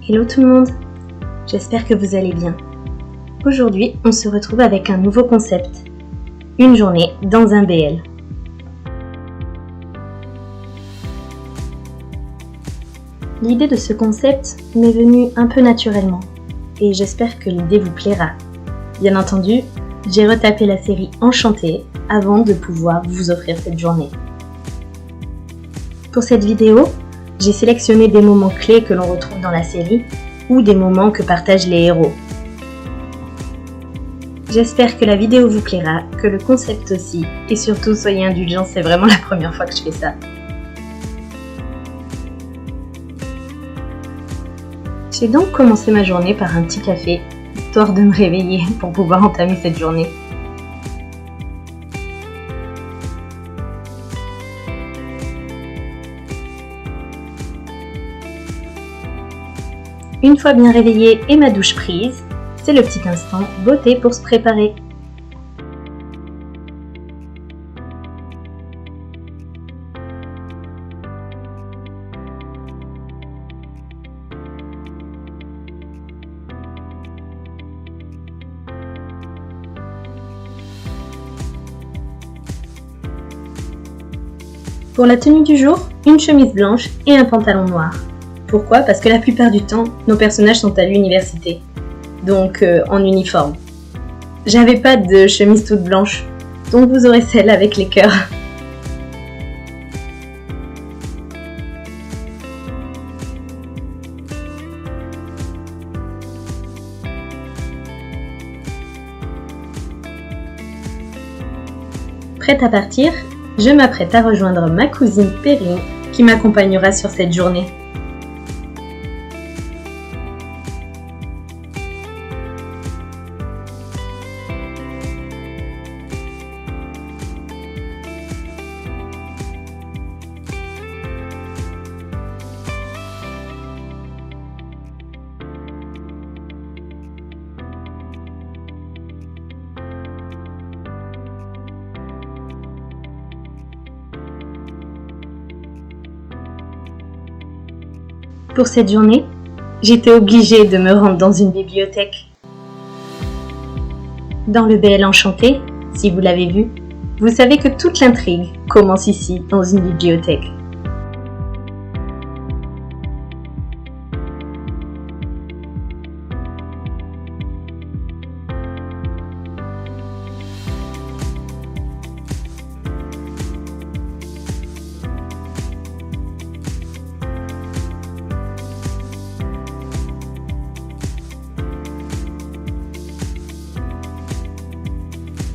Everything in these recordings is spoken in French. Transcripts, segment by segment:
Hello tout le monde, j'espère que vous allez bien. Aujourd'hui, on se retrouve avec un nouveau concept, une journée dans un BL. L'idée de ce concept m'est venue un peu naturellement et j'espère que l'idée vous plaira. Bien entendu, j'ai retapé la série Enchantée avant de pouvoir vous offrir cette journée. Pour cette vidéo, j'ai sélectionné des moments clés que l'on retrouve dans la série ou des moments que partagent les héros. J'espère que la vidéo vous plaira, que le concept aussi, et surtout soyez indulgents, c'est vraiment la première fois que je fais ça. J'ai donc commencé ma journée par un petit café, histoire de me réveiller pour pouvoir entamer cette journée. Une fois bien réveillée et ma douche prise, c'est le petit instant beauté pour se préparer. Pour la tenue du jour, une chemise blanche et un pantalon noir. Pourquoi ? Parce que la plupart du temps, nos personnages sont à l'université, donc en uniforme. J'avais pas de chemise toute blanche, donc vous aurez celle avec les cœurs. Prête à partir, je m'apprête à rejoindre ma cousine Perrine qui m'accompagnera sur cette journée. Pour cette journée, j'étais obligée de me rendre dans une bibliothèque. Dans le BL Enchanté, si vous l'avez vu, vous savez que toute l'intrigue commence ici, dans une bibliothèque.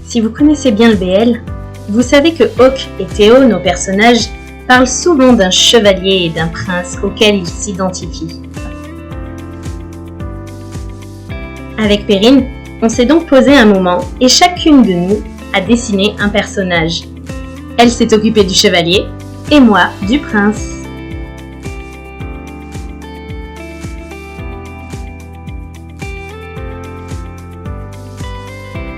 Si vous connaissez bien le BL, vous savez que Hawk et Théo, nos personnages, parlent souvent d'un chevalier et d'un prince auquel ils s'identifient. Avec Perrine, on s'est donc posé un moment et chacune de nous a dessiné un personnage. Elle s'est occupée du chevalier et moi du prince.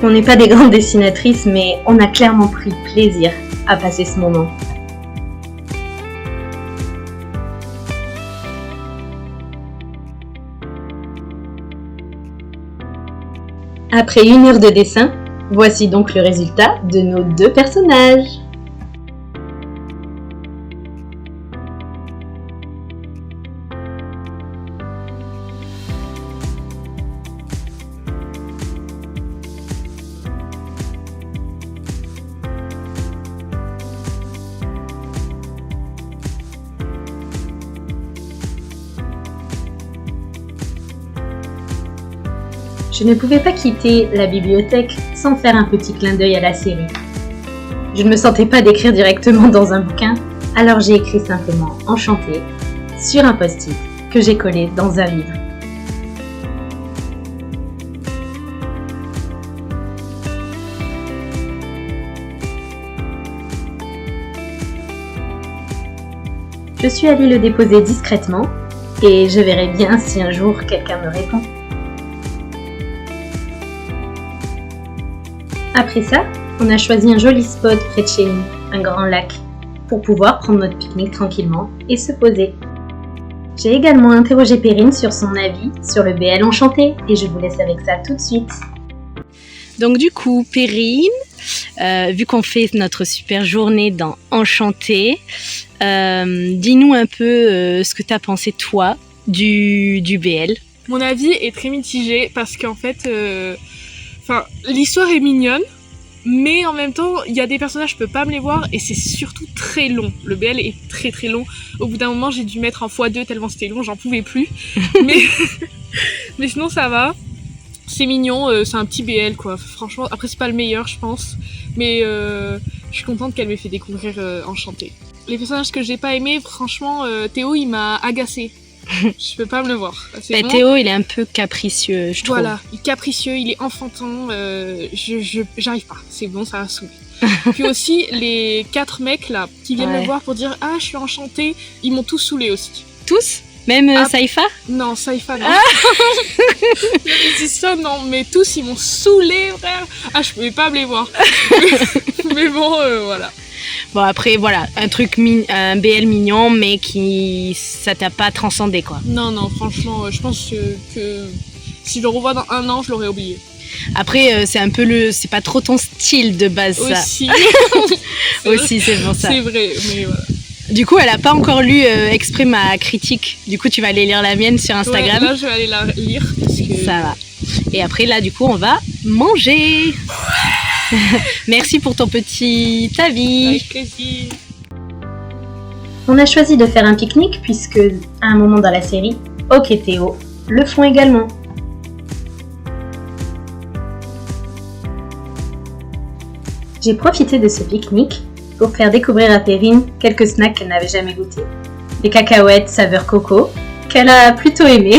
On n'est pas des grandes dessinatrices, mais on a clairement pris plaisir à passer ce moment. Après 1 heure de dessin, voici donc le résultat de nos 2 personnages. Je ne pouvais pas quitter la bibliothèque sans faire un petit clin d'œil à la série. Je ne me sentais pas d'écrire directement dans un bouquin, alors j'ai écrit simplement Enchantée sur un post-it que j'ai collé dans un livre. Je suis allée le déposer discrètement et je verrai bien si un jour quelqu'un me répond. Après ça, on a choisi un joli spot près de chez nous, un grand lac, pour pouvoir prendre notre pique-nique tranquillement et se poser. J'ai également interrogé Perrine sur son avis sur le BL Enchanté et je vous laisse avec ça tout de suite. Donc du coup, Perrine, vu qu'on fait notre super journée dans Enchanté, dis-nous un peu ce que tu as pensé toi du BL. Mon avis est très mitigé parce qu'en fait, l'histoire est mignonne, mais en même temps, il y a des personnages, je peux pas me les voir et c'est surtout très long. Le BL est très très long. Au bout d'un moment, j'ai dû mettre en x2 tellement c'était long, j'en pouvais plus. mais sinon, ça va. C'est mignon, c'est un petit BL quoi. Franchement, après c'est pas le meilleur, je pense, mais je suis contente qu'elle m'ait fait découvrir Enchanté. Les personnages que j'ai pas aimés, franchement, Théo il m'a agacée. Je peux pas me le voir. Bon. Théo, il est un peu capricieux, je trouve. Voilà, il est capricieux, il est enfantin, j'arrive pas. C'est bon, ça va saouler. Puis aussi, les 4 mecs là, qui viennent me voir pour dire « Ah, je suis enchantée », ils m'ont tous saoulée aussi. Tous ? Même Saïfa ? Non, Saïfa, non. C'est ça, non, mais tous, ils m'ont saoulée, frère. Ah, je pouvais pas me les voir. Mais bon, voilà. Bon, après, voilà, un BL mignon, mais ça t'a pas transcendé, quoi. Non, franchement, je pense que si je le revois dans 1 an, je l'aurais oublié. Après, c'est un peu c'est pas trop ton style de base, ça. Aussi. Aussi, c'est pour ça. C'est vrai, mais voilà. Du coup, elle a pas encore lu exprès ma critique. Du coup, tu vas aller lire la mienne sur Instagram. Ouais, là, je vais aller la lire parce que... Ça va. Et après, là, du coup, on va manger. Merci pour ton petit avis. Avec plaisir. On a choisi de faire un pique-nique puisque, à un moment dans la série, Hawk et Théo le font également. J'ai profité de ce pique-nique pour faire découvrir à Perrine quelques snacks qu'elle n'avait jamais goûtés. Des cacahuètes saveur coco, qu'elle a plutôt aimé,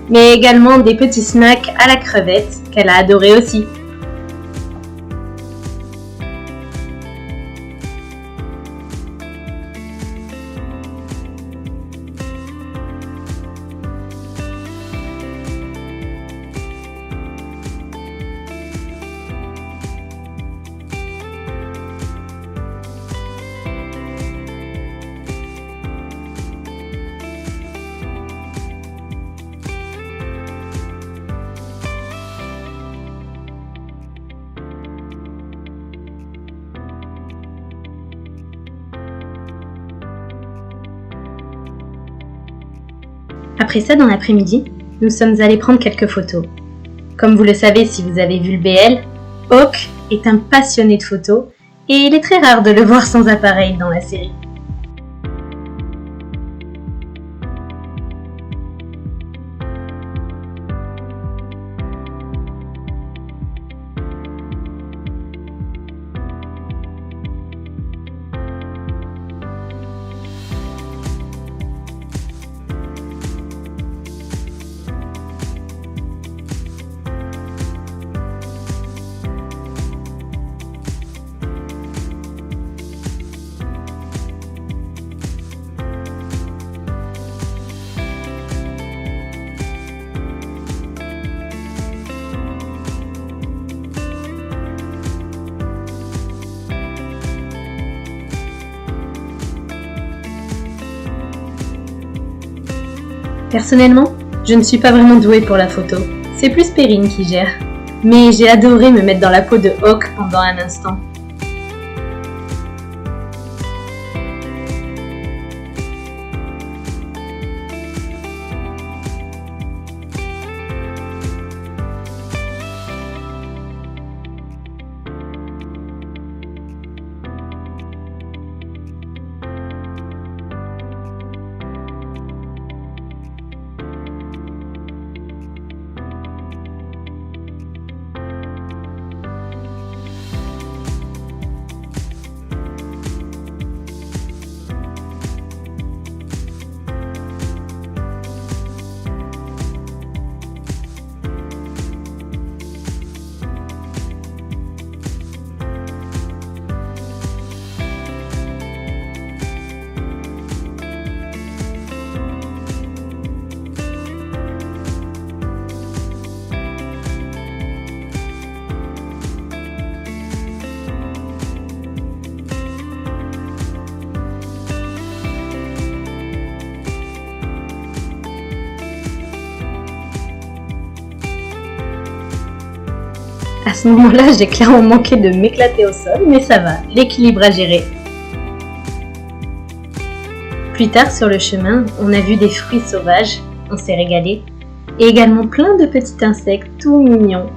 mais également des petits snacks à la crevette qu'elle a adoré aussi. Après ça, dans l'après-midi, nous sommes allés prendre quelques photos. Comme vous le savez si vous avez vu le BL, Hawk est un passionné de photos et il est très rare de le voir sans appareil dans la série. Personnellement, je ne suis pas vraiment douée pour la photo, c'est plus Perrine qui gère. Mais j'ai adoré me mettre dans la peau de Hawk pendant un instant. ce moment-là, j'ai clairement manqué de m'éclater au sol, mais ça va, l'équilibre à gérer. Plus tard sur le chemin, on a vu des fruits sauvages, on s'est régalé, et également plein de petits insectes tout mignons.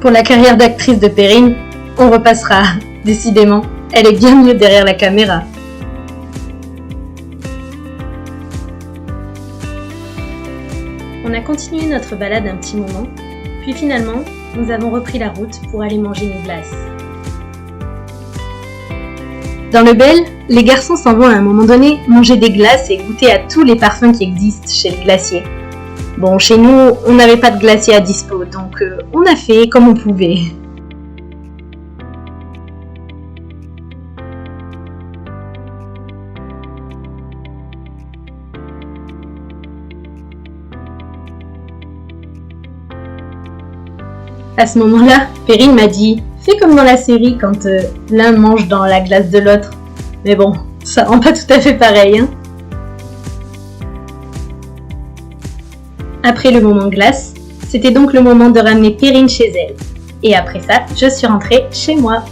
Pour la carrière d'actrice de Perrine, on repassera. Décidément, elle est bien mieux derrière la caméra. On a continué notre balade un petit moment, puis finalement, nous avons repris la route pour aller manger une glace. Dans le Bel, les garçons s'en vont à un moment donné manger des glaces et goûter à tous les parfums qui existent chez le glacier. Bon, chez nous, on n'avait pas de glacier à dispo, donc on a fait comme on pouvait. À ce moment-là, Perrine m'a dit « Fais comme dans la série quand l'un mange dans la glace de l'autre. » Mais bon, ça rend pas tout à fait pareil, hein. Après le moment glace, c'était donc le moment de ramener Perrine chez elle. Et après ça, je suis rentrée chez moi.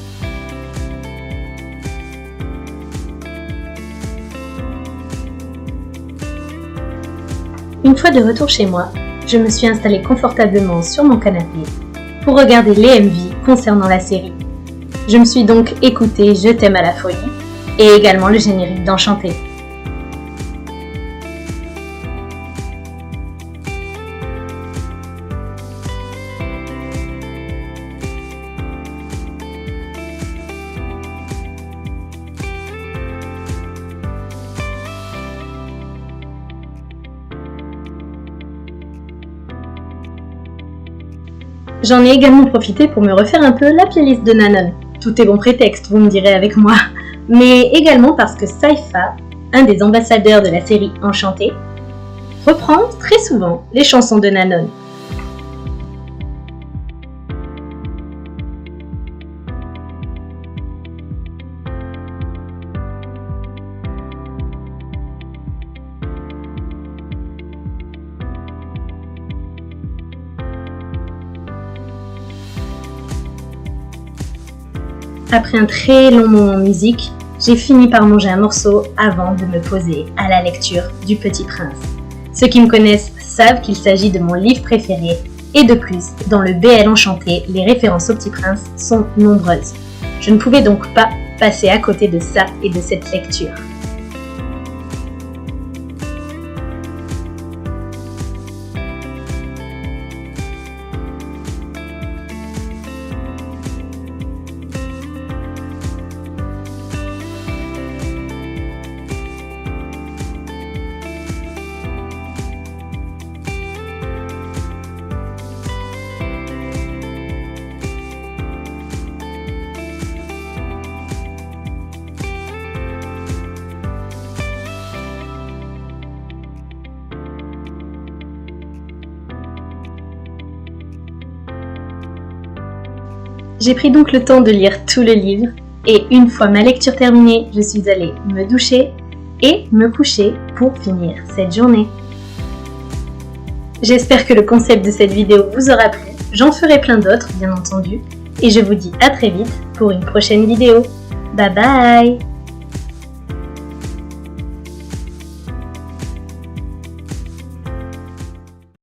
Une fois de retour chez moi, je me suis installée confortablement sur mon canapé pour regarder les MV concernant la série. Je me suis donc écoutée Je t'aime à la folie et également le générique d'Enchanté. J'en ai également profité pour me refaire un peu la playlist de Nanon. Tout est bon prétexte, vous me direz avec moi. Mais également parce que Saifa, un des ambassadeurs de la série Enchanté, reprend très souvent les chansons de Nanon. Après un très long moment de musique, j'ai fini par manger un morceau avant de me poser à la lecture du Petit Prince. Ceux qui me connaissent savent qu'il s'agit de mon livre préféré et de plus, dans le BL Enchanté, les références au Petit Prince sont nombreuses. Je ne pouvais donc pas passer à côté de ça et de cette lecture. J'ai pris donc le temps de lire tout le livre et une fois ma lecture terminée, je suis allée me doucher et me coucher pour finir cette journée. J'espère que le concept de cette vidéo vous aura plu, j'en ferai plein d'autres bien entendu et je vous dis à très vite pour une prochaine vidéo. Bye bye!